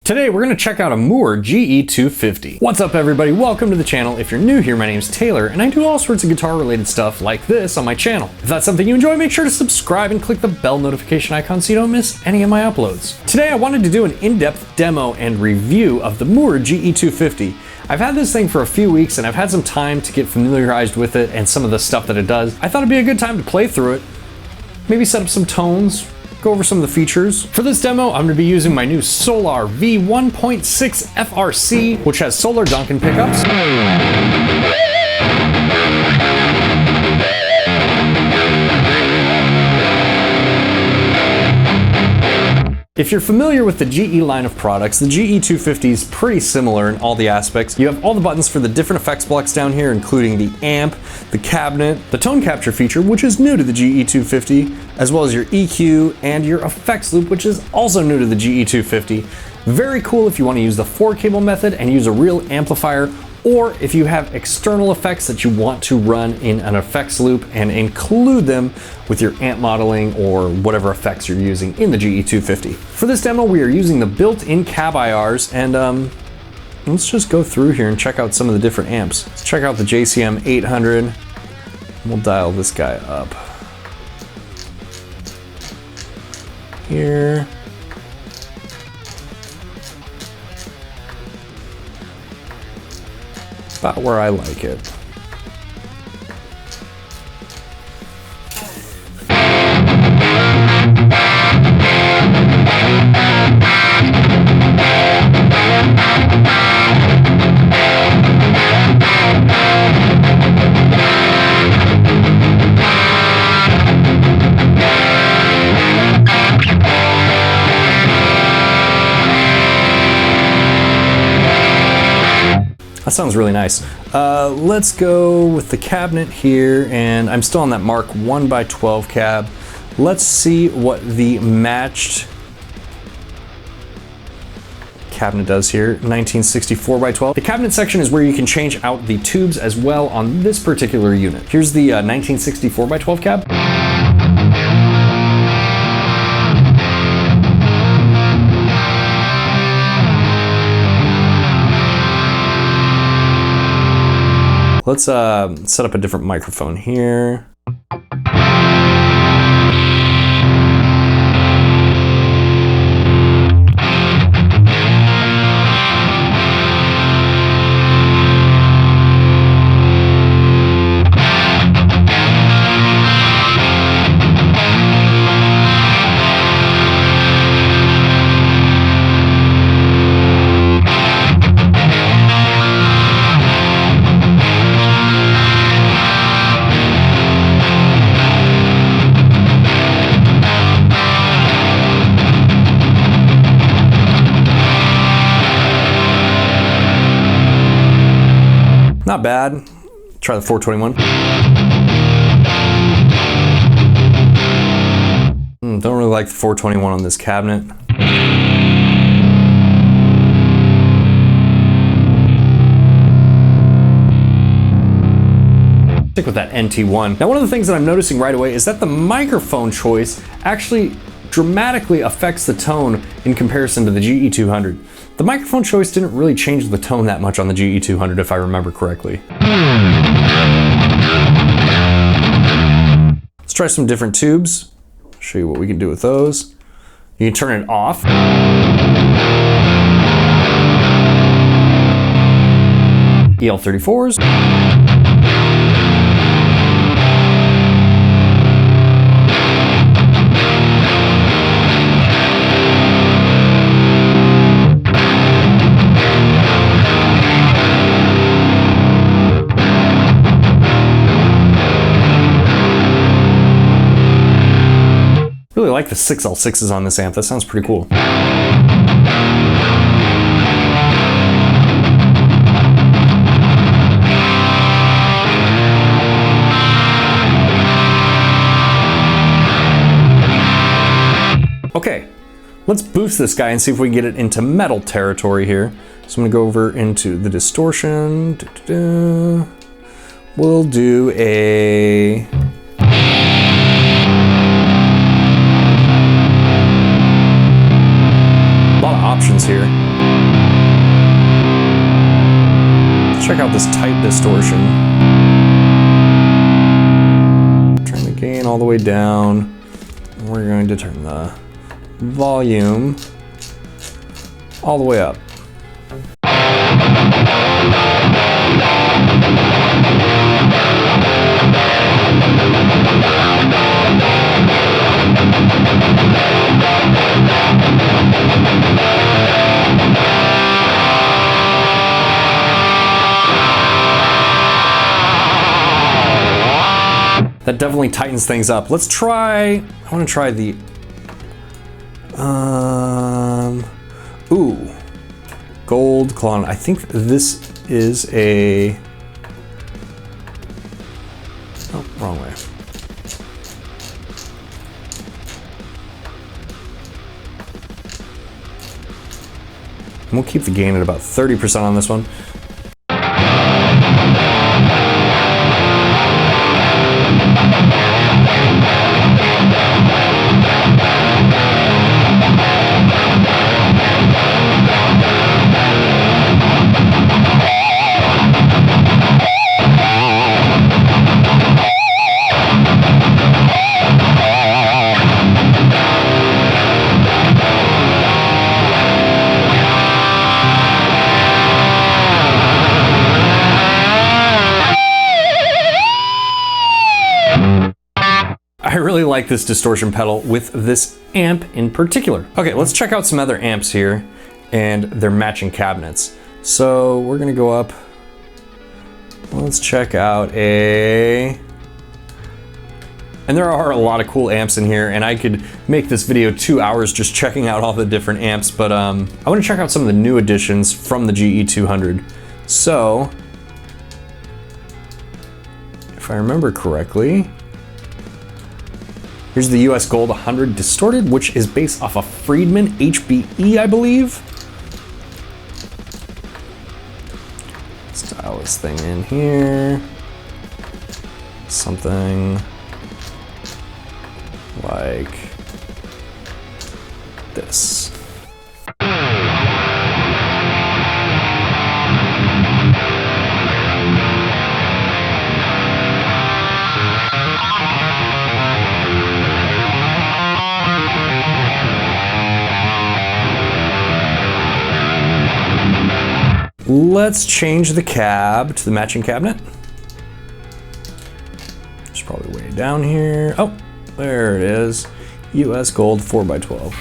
Today we're going to check out a Mooer GE250. What's up everybody, welcome to the channel. If you're new here, my name's Taylor and I do all sorts of guitar related stuff like this on my channel. If that's something you enjoy, make sure to subscribe and click the bell notification icon so you don't miss any of my uploads. Today I wanted to do an in-depth demo and review of the Mooer GE250. I've had this thing for a few weeks and I've had some time to get familiarized with it and some of the stuff that it does. I thought it'd be a good time to play through it, maybe set up some tones, go over some of the features. For this demo, I'm going to be using my new Solar V1.6 FRC, which has Solar Duncan pickups. If you're familiar with the GE line of products, the GE250 is pretty similar in all the aspects. You have all the buttons for the different effects blocks down here, including the amp, the cabinet, the tone capture feature, which is new to the GE250, as well as your EQ and your effects loop, which is also new to the GE250. Very cool if you want to use the 4-cable method and use a real amplifier, or if you have external effects that you want to run in an effects loop and include them with your amp modeling or whatever effects you're using in the GE250. For this demo, we are using the built-in cab IRs, and let's just go through here and check out some of the different amps. Let's check out the JCM 800. We'll dial this guy up. Here. About where I like it. That sounds really nice. Let's go with the cabinet here, and I'm still on that Mark 1x12 cab. Let's see what the matched cabinet does here, 1964x12. The cabinet section is where you can change out the tubes as well on this particular unit. Here's the 1964x12 cab. Let's set up a different microphone here. Not bad. Try the 421. Don't really like the 421 on this cabinet. Stick with that NT1. Now, one of the things that I'm noticing right away is that the microphone choice actually dramatically affects the tone in comparison to the GE200. The microphone choice didn't really change the tone that much on the GE200 if I remember correctly. Let's try some different tubes. Show you what we can do with those. You can turn it off. EL34s. Really like the 6L6s on this amp. That sounds pretty cool. Okay, let's boost this guy and see if we can get it into metal territory here. So I'm gonna go over into the distortion. We'll do a options here. Let's check out this tight distortion. Turn the gain all the way down. We're going to turn the volume all the way up. That definitely tightens things up. Let's try, I want to try the, ooh, gold clone. I think this is a, oh, wrong way. And we'll keep the gain at about 30% on this one. I really like this distortion pedal with this amp in particular. Okay, let's check out some other amps here and their matching cabinets. So we're gonna go up, let's check out and there are a lot of cool amps in here, and I could make this video 2 hours just checking out all the different amps, but I wanna check out some of the new additions from the GE200. So, if I remember correctly, here's the US Gold 100 Distorted, which is based off a Friedman HBE, I believe. Let's dial this thing in here. Something like this. Let's change the cab to the matching cabinet. It's probably way down here. Oh, there it is. US Gold 4x12.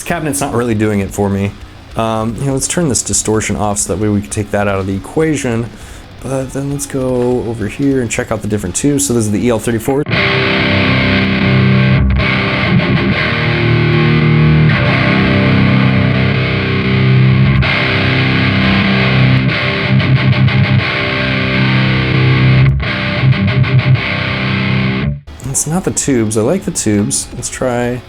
Cabinet's not really doing it for me. Let's turn this distortion off so that way we can take that out of the equation. But then let's go over here and check out the different tubes. So this is the EL34. It's not the tubes. I like the tubes. Let's try.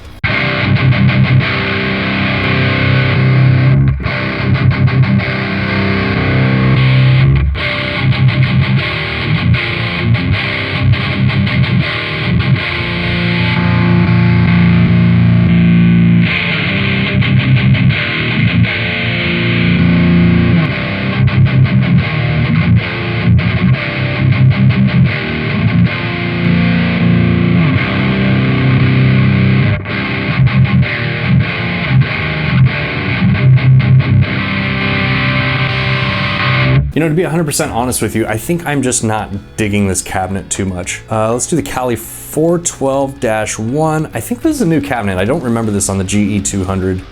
You know, to be 100% honest with you, I think I'm just not digging this cabinet too much. Let's do the Cali 412-1. I think this is a new cabinet. I don't remember this on the GE200.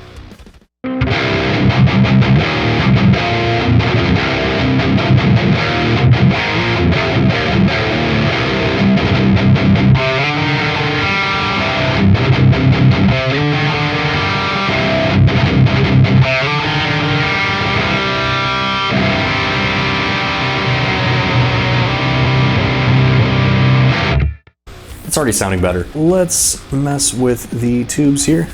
It's already sounding better. Let's mess with the tubes here.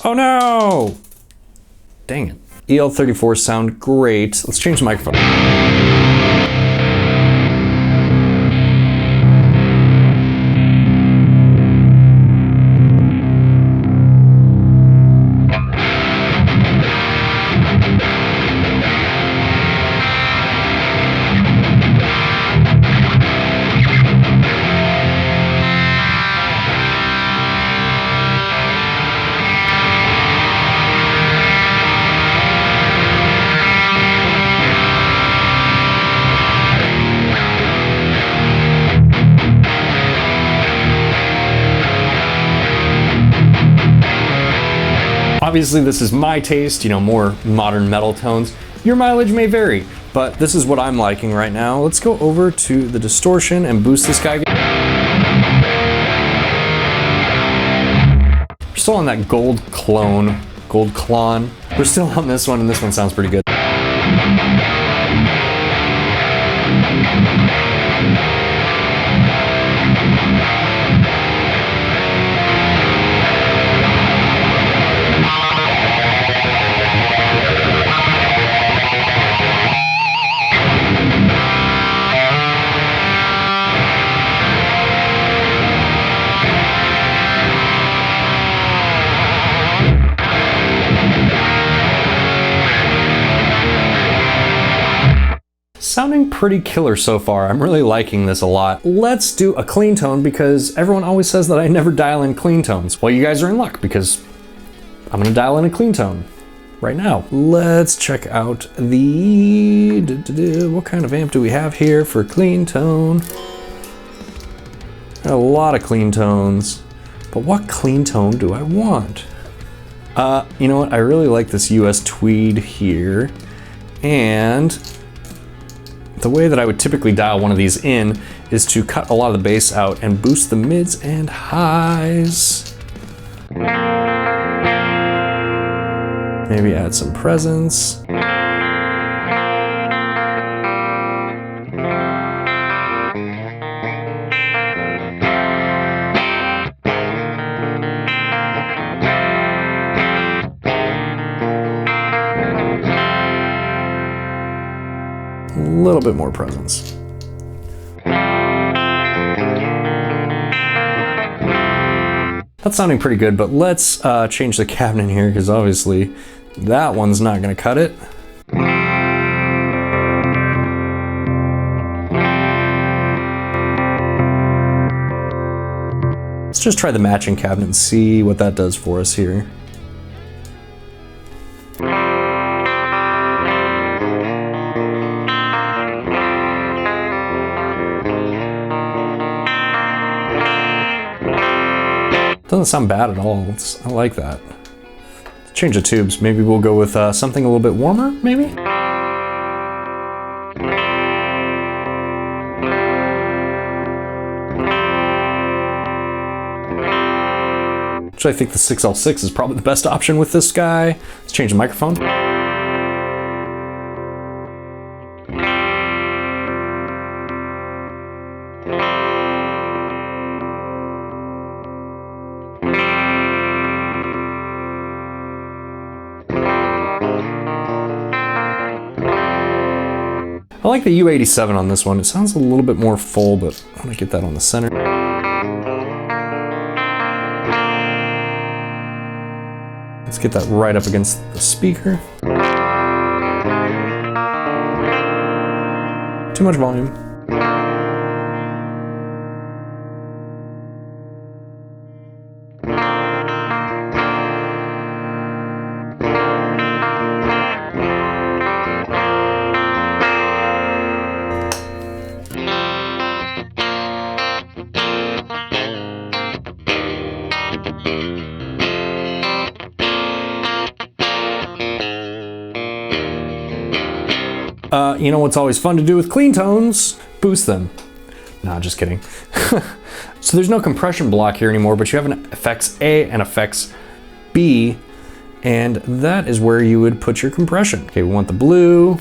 Oh no! Dang it. EL34s sound great. Let's change the microphone. Obviously this is my taste, you know, more modern metal tones. Your mileage may vary, but this is what I'm liking right now. Let's go over to the distortion and boost this guy. We're still on that gold clone. We're still on this one, and this one sounds pretty good. Sounding pretty killer so far. I'm really liking this a lot. Let's do a clean tone because everyone always says that I never dial in clean tones. Well, you guys are in luck because I'm gonna dial in a clean tone right now. Let's check out the, what kind of amp do we have here for clean tone? A lot of clean tones, but what clean tone do I want? You know what? I really like this US Tweed here, and the way that I would typically dial one of these in is to cut a lot of the bass out and boost the mids and highs. Maybe add some presence. A little bit more presence. That's sounding pretty good, but let's change the cabinet here because obviously that one's not gonna cut it. Let's just try the matching cabinet and see what that does for us here. Doesn't sound bad at all. I like that. Let's change the tubes. Maybe we'll go with something a little bit warmer, maybe? Actually, I think the 6L6 is probably the best option with this guy. Let's change the microphone. I like the U87 on this one. It sounds a little bit more full, but I want to get that on the center. Let's get that right up against the speaker. Too much volume. You know what's always fun to do with clean tones? Boost them. Nah, just kidding. So there's no compression block here anymore, but you have an effects A and effects B, and that is where you would put your compression. Okay, we want the blue.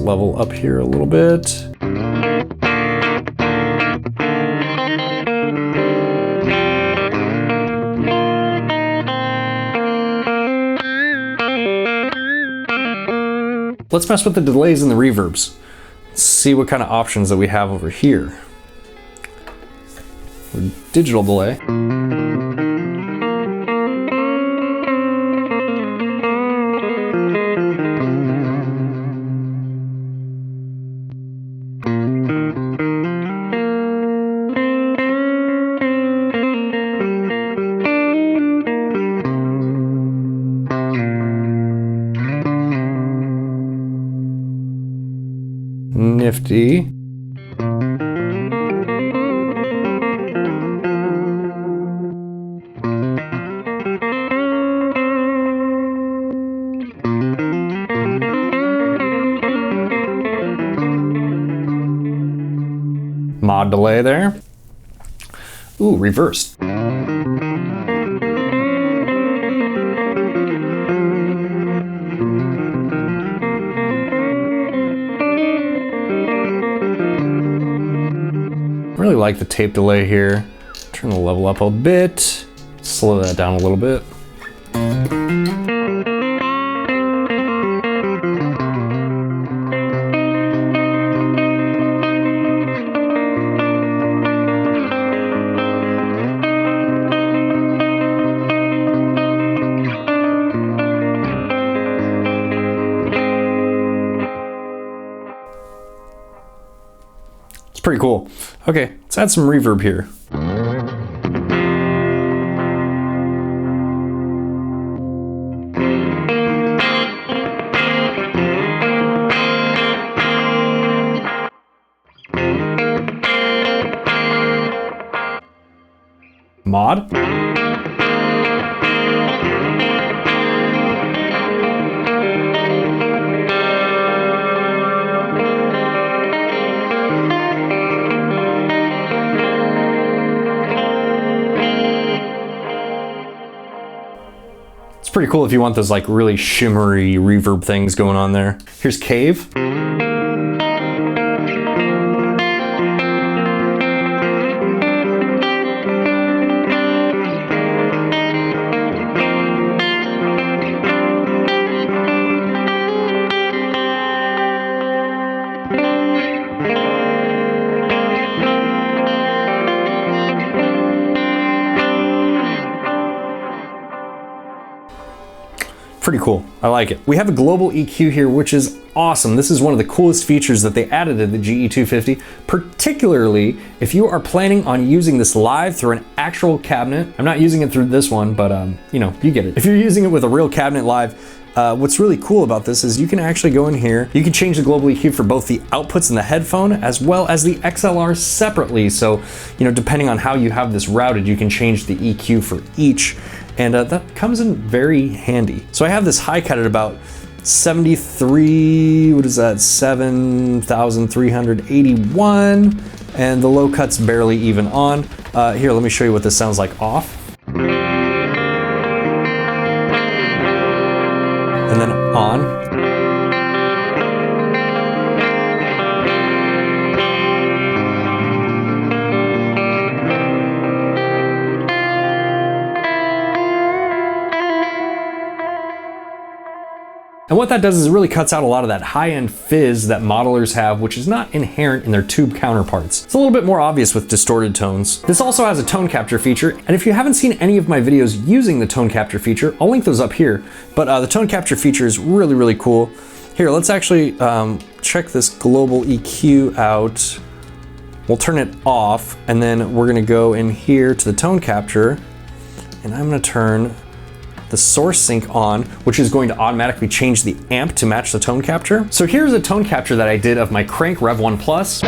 level up here a little bit. Let's mess with the delays and the reverbs. Let's see what kind of options that we have over here. Digital delay. Nifty. Mod delay there. Ooh, reversed. Really like the tape delay here. Turn the level up a bit. Slow that down a little bit. Pretty cool. Okay, let's add some reverb here. Mod. Pretty cool if you want those like really shimmery reverb things going on there. Here's Cave. Pretty cool. I like it. We have a global EQ here, which is awesome. This is one of the coolest features that they added to the GE250, particularly if you are planning on using this live through an actual cabinet. I'm not using it through this one, but you know, you get it. If you're using it with a real cabinet live, what's really cool about this is you can actually go in here, you can change the global EQ for both the outputs in the headphone as well as the XLR separately. So, you know, depending on how you have this routed, you can change the EQ for each. And that comes in very handy. So I have this high cut at about 73, what is that, 7,381, and the low cut's barely even on. Here, let me show you what this sounds like off. And then on. And what that does is it really cuts out a lot of that high-end fizz that modelers have, which is not inherent in their tube counterparts. It's a little bit more obvious with distorted tones. This also has a tone capture feature, and if you haven't seen any of my videos using the tone capture feature, I'll link those up here, but the tone capture feature is really, really cool. Here, let's actually check this global EQ out. We'll turn it off, and then we're gonna go in here to the tone capture, and I'm gonna turn the source sync on, which is going to automatically change the amp to match the tone capture. So here's a tone capture that I did of my Crank Rev 1 Plus.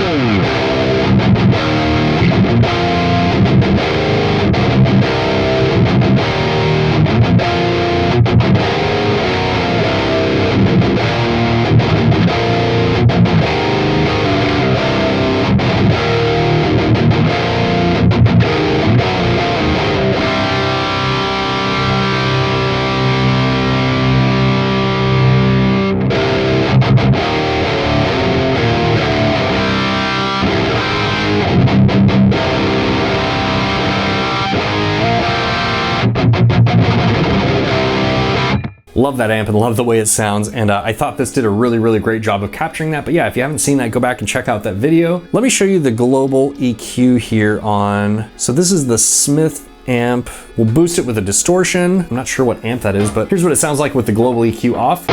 Love that amp and love the way it sounds, and I thought this did a really great job of capturing that. But yeah, if you haven't seen that, go back and check out that video. Let me show you the global EQ here on, so this is the Smith amp. We'll boost it with a distortion. I'm not sure what amp that is, but here's what it sounds like with the global EQ off.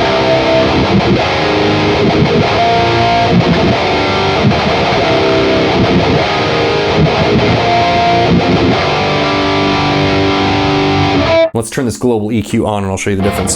Let's turn this global EQ on and I'll show you the difference.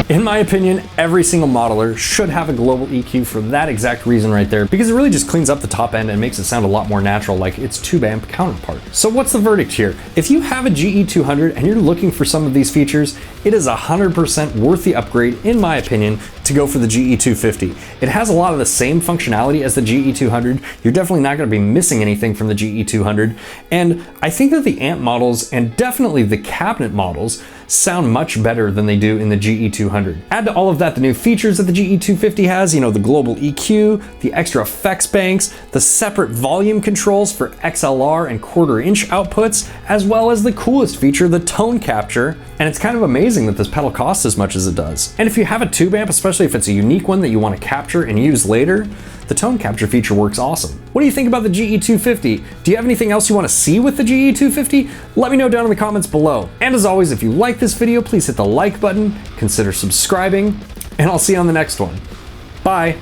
In my opinion, every single modeler should have a global EQ for that exact reason right there, because it really just cleans up the top end and makes it sound a lot more natural, like its tube amp counterpart. So what's the verdict here? If you have a GE200 and you're looking for some of these features, it is 100% worth the upgrade, in my opinion, to go for the GE250. It has a lot of the same functionality as the GE200. You're definitely not going to be missing anything from the GE200. And I think that the amp models and definitely the cabinet models sound much better than they do in the GE200. Add to all of that the new features that the GE250 has, you know, the global EQ, the extra effects banks, the separate volume controls for XLR and 1/4 inch outputs, as well as the coolest feature, the tone capture. And it's kind of amazing that this pedal costs as much as it does. And if you have a tube amp, especially if it's a unique one that you want to capture and use later, the tone capture feature works awesome. What do you think about the GE250? Do you have anything else you want to see with the GE250? Let me know down in the comments below. And as always, if you like this video, please hit the like button, consider subscribing, and I'll see you on the next one. Bye.